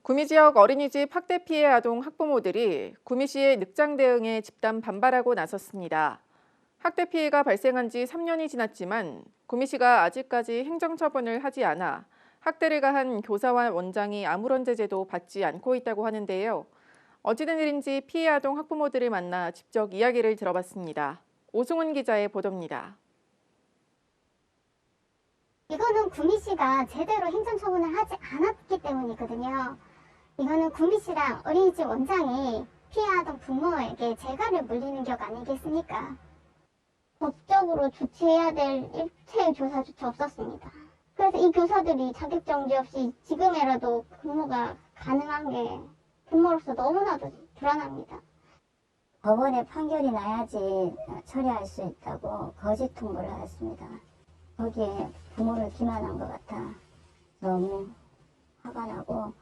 구미 지역 어린이집 학대 피해 아동 학부모들이 구미시의 늑장 대응에 집단 반발하고 나섰습니다. 학대 피해가 발생한 지 3년이 지났지만 구미시가 아직까지 행정처분을 하지 않아 학대를 가한 교사와 원장이 아무런 제재도 받지 않고 있다고 하는데요. 어찌된 일인지 피해 아동 학부모들을 만나 직접 이야기를 들어봤습니다. 오승훈 기자의 보도입니다. 이거는 구미시가 제대로 행정처분을 하지 않았기 때문이거든요. 이거는 구미시랑 어린이집 원장이 피해 아동 부모에게 재갈을 물리는 격 아니겠습니까? 법적으로 조치해야 될 일체의 교사조차 없었습니다. 그래서 이 교사들이 자격정지 없이 지금이라도 근무가 가능한 게 부모로서 너무나도 불안합니다. 법원의 판결이 나야지 처리할 수 있다고 거짓 통보를 하였습니다. 거기에 부모를 기만한 것 같아 너무 화가 나고,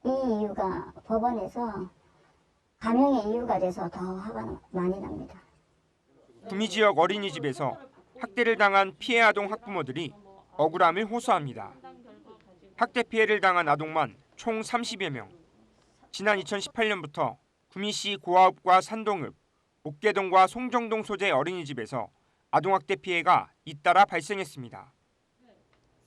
이 이유가 법원에서 감형의 이유가 돼서 더 화가 많이 납니다. 구미 지역 어린이집에서 학대를 당한 피해 아동 학부모들이 억울함을 호소합니다. 학대 피해를 당한 아동만 총 30여 명. 지난 2018년부터 구미시 고아읍과 산동읍, 옥계동과 송정동 소재 어린이집에서 아동학대 피해가 잇따라 발생했습니다.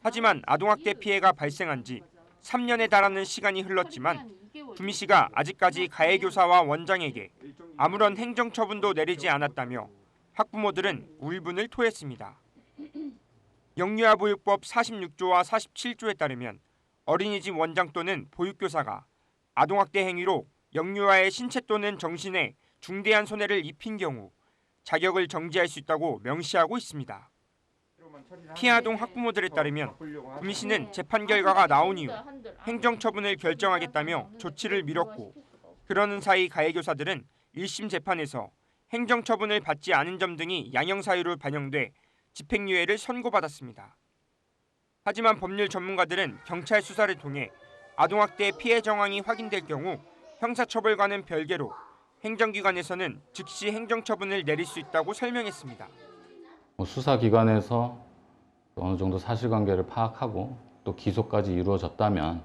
하지만 아동학대 피해가 발생한 지 3년에 달하는 시간이 흘렀지만 구미시가 아직까지 가해교사와 원장에게 아무런 행정처분도 내리지 않았다며 학부모들은 울분을 토했습니다. 영유아 보육법 46조와 47조에 따르면 어린이집 원장 또는 보육교사가 아동학대 행위로 영유아의 신체 또는 정신에 중대한 손해를 입힌 경우 자격을 정지할 수 있다고 명시하고 있습니다. 피해 아동 학부모들에 따르면 구미시는 재판 결과가 나온 이후 행정처분을 결정하겠다며 조치를 미뤘고, 그러는 사이 가해교사들은 1심 재판에서 행정처분을 받지 않은 점 등이 양형사유로 반영돼 집행유예를 선고받았습니다. 하지만 법률 전문가들은 경찰 수사를 통해 아동학대 피해 정황이 확인될 경우 형사처벌과는 별개로 행정기관에서는 즉시 행정처분을 내릴 수 있다고 설명했습니다. 수사기관에서 어느 정도 사실관계를 파악하고 또 기소까지 이루어졌다면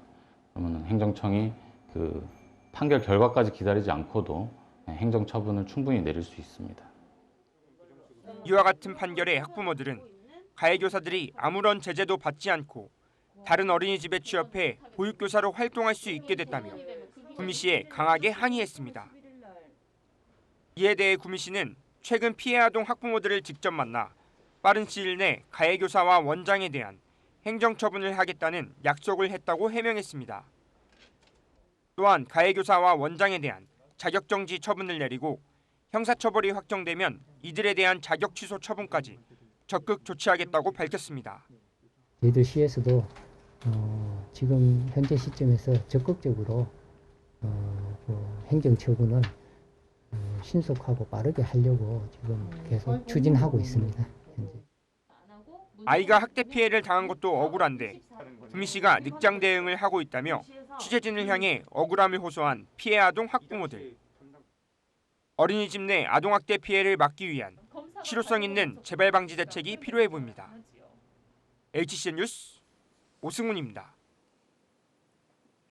그러면 행정청이 그 판결 결과까지 기다리지 않고도 행정처분을 충분히 내릴 수 있습니다. 이와 같은 판결에 학부모들은 가해교사들이 아무런 제재도 받지 않고 다른 어린이집에 취업해 보육교사로 활동할 수 있게 됐다며 구미시에 강하게 항의했습니다. 이에 대해 구미시는 최근 피해 아동 학부모들을 직접 만나 빠른 시일 내 가해교사와 원장에 대한 행정처분을 하겠다는 약속을 했다고 해명했습니다. 또한 가해교사와 원장에 대한 자격정지 처분을 내리고 형사처벌이 확정되면 이들에 대한 자격 취소 처분까지 적극 조치하겠다고 밝혔습니다. 저희들 시에서도 지금 현재 시점에서 적극적으로 행정처분을 신속하고 빠르게 하려고 지금 계속 추진하고 있습니다. 현재. 아이가 학대 피해를 당한 것도 억울한데 구미시가 늑장 대응을 하고 있다며 취재진을 향해 억울함을 호소한 피해 아동 학부모들. 어린이집 내 아동학대 피해를 막기 위한 실효성 있는 재발 방지 대책이 필요해 보입니다. HCN 뉴스 오승훈입니다.